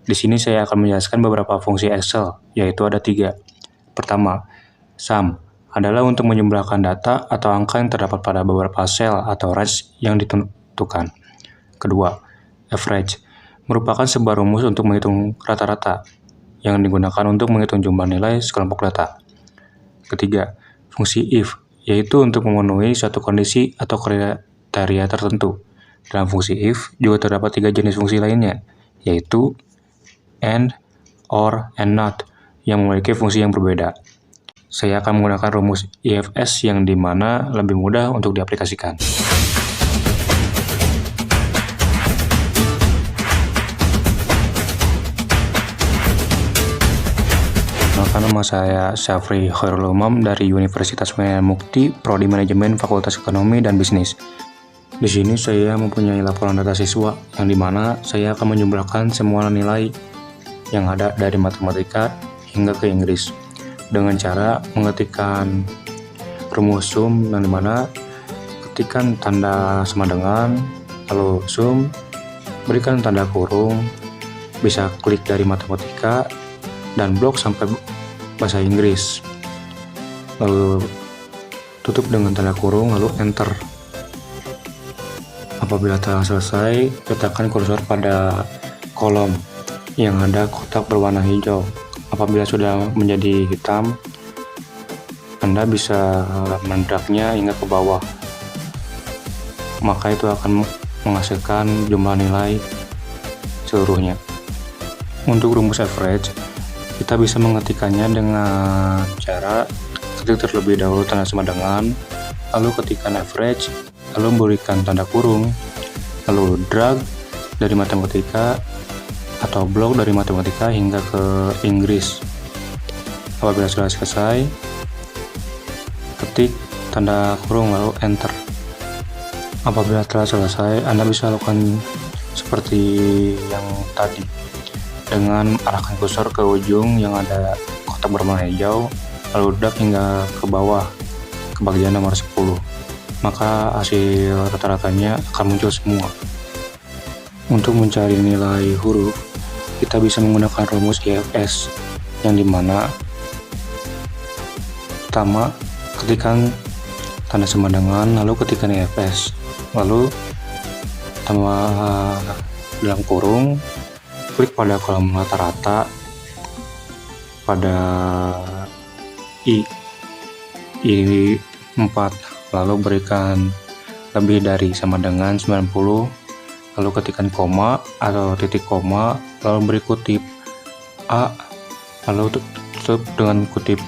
Di sini saya akan menjelaskan beberapa fungsi Excel, yaitu ada 3. Pertama, sum adalah untuk menjumlahkan data atau angka yang terdapat pada beberapa sel atau range yang ditentukan. Kedua, average merupakan sebuah rumus untuk menghitung rata-rata yang digunakan untuk menghitung jumlah nilai sekelompok data. Ketiga, fungsi if, yaitu untuk memenuhi suatu kondisi atau kriteria tertentu. Dalam fungsi if juga terdapat 3 jenis fungsi lainnya, yaitu and, or, and not, yang memiliki fungsi yang berbeda. Saya akan menggunakan rumus IFS yang dimana lebih mudah untuk diaplikasikan. Nama saya Syafri Khairul Umam dari Universitas Medan Mukti, Prodi Manajemen Fakultas Ekonomi dan Bisnis. Di sini saya mempunyai laporan data siswa yang dimana saya akan menjumlahkan semua nilai yang ada dari matematika hingga ke Inggris dengan cara mengetikkan rumus sum yang dimana ketikkan tanda sama dengan, lalu sum, berikan tanda kurung, bisa klik dari matematika dan blok sampai bahasa Inggris, lalu tutup dengan tanda kurung, lalu enter. Apabila telah selesai, letakkan kursor pada kolom yang ada kotak berwarna hijau. Apabila sudah menjadi hitam, Anda bisa mendragnya hingga ke bawah, maka itu akan menghasilkan jumlah nilai seluruhnya. Untuk rumus average, kita bisa mengetikkannya dengan cara ketik terlebih dahulu tanda sama dengan, lalu ketikkan average, lalu berikan tanda kurung, lalu drag dari matematika atau blok dari matematika hingga ke Inggris. Apabila sudah selesai, ketik tanda kurung lalu enter. Apabila telah selesai, Anda bisa lakukan seperti yang tadi dengan arahkan kursor ke ujung yang ada kotak berwarna hijau, lalu drag hingga ke bawah ke bagian nomor 10. Maka hasil rata-ratanya akan muncul semua. Untuk mencari nilai huruf, kita bisa menggunakan rumus IFS yang dimana pertama ketikkan tanda sama dengan, lalu ketikkan IFS, lalu tambah dalam kurung, klik pada kolom rata-rata pada I4, lalu berikan lebih dari sama dengan 90, lalu ketikkan koma atau titik koma, lalu beri kutip A, lalu tutup dengan kutip,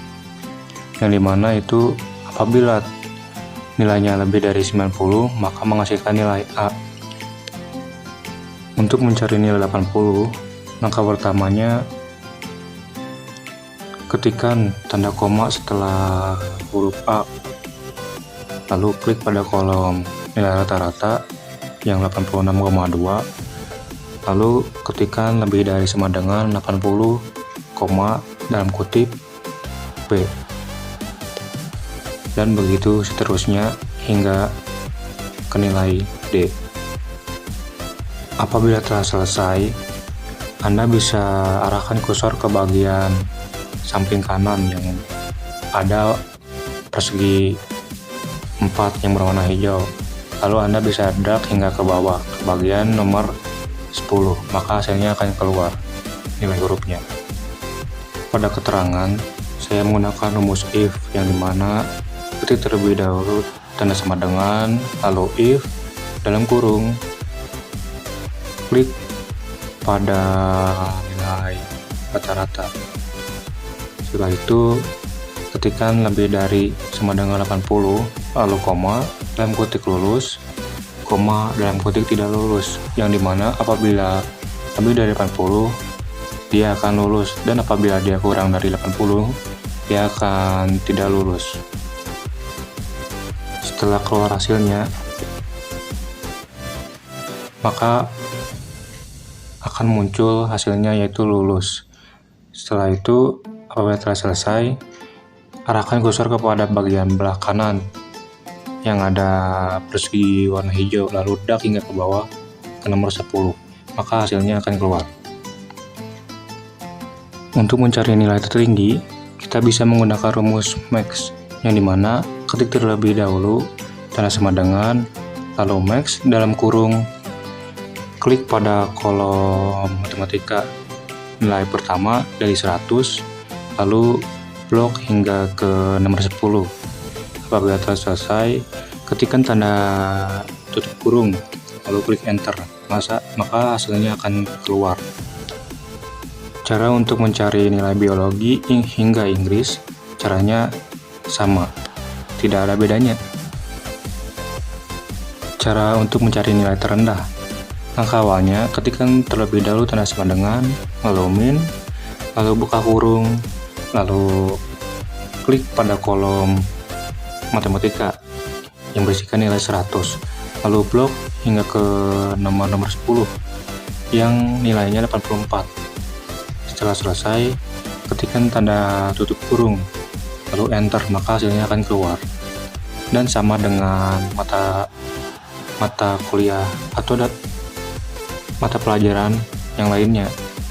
yang dimana itu apabila nilainya lebih dari 90 maka menghasilkan nilai A. Untuk mencari nilai 80, langkah pertamanya ketikkan tanda koma setelah huruf A, lalu klik pada kolom nilai rata-rata yang 86,2, lalu ketikkan lebih dari sama dengan 80, dalam kutip B, dan begitu seterusnya hingga ke nilai D. Apabila telah selesai, Anda bisa arahkan kursor ke bagian samping kanan yang ada persegi 4 yang berwarna hijau. Lalu Anda bisa drag hingga ke bawah ke bagian nomor 10, maka hasilnya akan keluar nilai hurufnya. Pada keterangan, saya menggunakan rumus if yang dimana ketik terlebih dahulu tanda sama dengan, lalu if dalam kurung, klik pada nilai rata-rata. Setelah itu, ketikkan lebih dari sama dengan 80, lalu koma, dalam kutip lulus, koma, dalam kutip tidak lulus, yang dimana apabila lebih dari 80, dia akan lulus, dan apabila dia kurang dari 80, dia akan tidak lulus. Setelah keluar hasilnya, maka akan muncul hasilnya yaitu lulus. Setelah itu, apabila telah selesai, arahkan kursor kepada bagian belah kanan yang ada persegi warna hijau, lalu drag hingga ke bawah ke nomor 10, maka hasilnya akan keluar. Untuk mencari nilai tertinggi, kita bisa menggunakan rumus max, yang dimana ketik terlebih dahulu tanda sama dengan, lalu max dalam kurung, klik pada kolom matematika nilai pertama dari 100, lalu blok hingga ke nomor 10. Apabila telah selesai, ketikkan tanda tutup kurung, lalu klik enter, maka hasilnya akan keluar. Cara untuk mencari nilai biologi hingga Inggris, caranya sama, tidak ada bedanya. Cara untuk mencari nilai terendah, langkah awalnya ketikkan terlebih dahulu tanda sama dengan, lalu min, lalu buka kurung, lalu klik pada kolom matematika yang berisikan nilai 100, lalu blok hingga ke nomor 10 yang nilainya 84. Setelah selesai, ketikkan tanda tutup kurung, lalu enter, maka hasilnya akan keluar. Dan sama dengan mata kuliah atau mata pelajaran yang lainnya,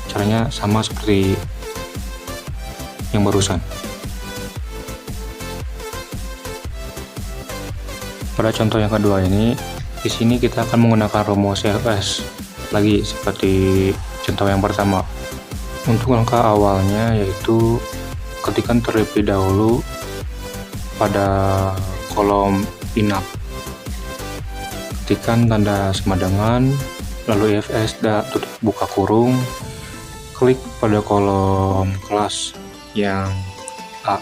caranya sama seperti yang barusan. Pada contoh yang kedua ini, di sini kita akan menggunakan rumus EFS lagi seperti contoh yang pertama. Untuk langkah awalnya yaitu ketikkan terlebih dahulu pada kolom inap, ketikkan tanda sama dengan, lalu EFS tutup buka kurung, klik pada kolom kelas yang A,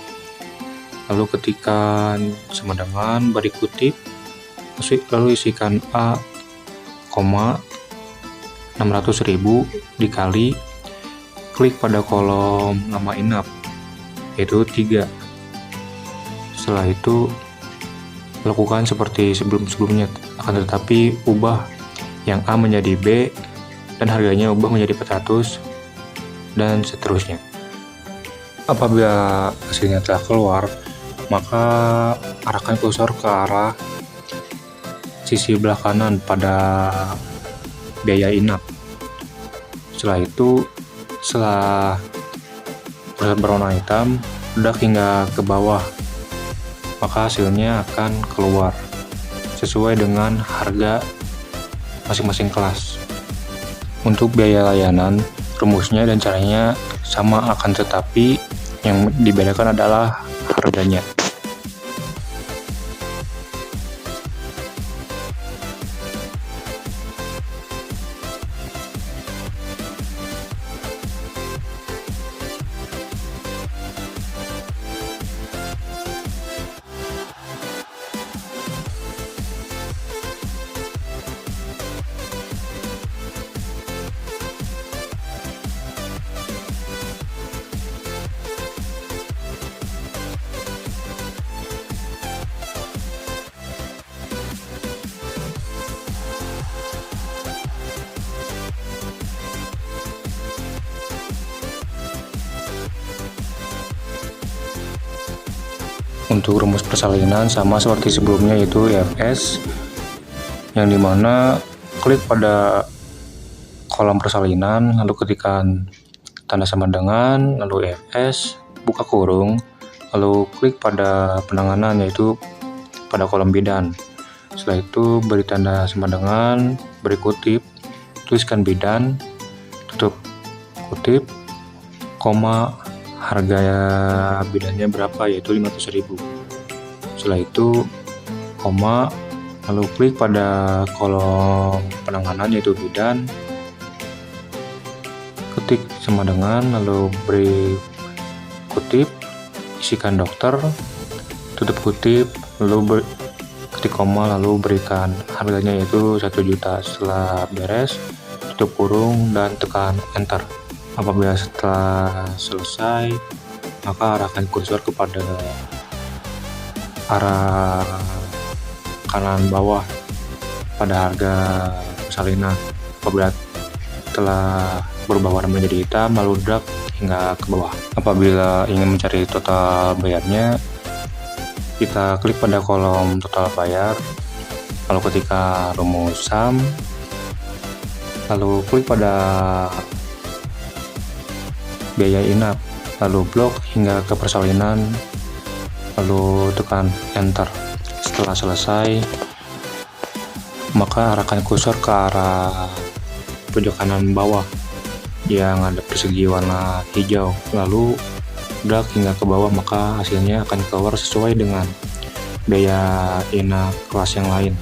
lalu ketikkan sama dengan, beri kutip, lalu isikan A, 600.000 dikali, klik pada kolom nama inap, yaitu 3. Setelah itu, lakukan seperti sebelumnya, akan tetapi ubah yang A menjadi B, dan harganya ubah menjadi 400, dan seterusnya. Apabila hasilnya telah keluar, maka arahkan kursor ke arah sisi belah kanan pada biaya inap. Setelah itu, setelah berwarna hitam, ledak hingga ke bawah, maka hasilnya akan keluar sesuai dengan harga masing-masing kelas. Untuk biaya layanan, rumusnya dan caranya sama, akan tetapi yang dibedakan adalah harganya. Untuk rumus persalinan sama seperti sebelumnya, yaitu EFS, yang dimana klik pada kolom persalinan, lalu ketikkan tanda sama dengan, lalu EFS, buka kurung, lalu klik pada penanganan, yaitu pada kolom bidan. Setelah itu beri tanda sama dengan, beri kutip, tuliskan bidan, tutup kutip, koma, harga bidannya berapa, yaitu 500.000. Setelah itu koma, lalu klik pada kolom penanganan, yaitu bidan, ketik sama dengan, lalu beri kutip, isikan dokter, tutup kutip, lalu ketik koma, lalu berikan harganya, yaitu 1 juta. Setelah beres, tutup kurung dan tekan enter. Apabila setelah selesai, maka arahkan kursor kepada arah kanan bawah pada harga persalinan. Apabila telah berubah warna menjadi hitam, lalu drag hingga ke bawah. Apabila ingin mencari total bayarnya, kita klik pada kolom total bayar, lalu ketika rumus sum, lalu klik pada biaya inap, lalu blok hingga ke persalinan, lalu tekan enter. Setelah selesai, maka arahkan kursor ke arah pojok kanan bawah yang ada persegi warna hijau, lalu drag hingga ke bawah, maka hasilnya akan keluar sesuai dengan biaya inap kelas yang lain.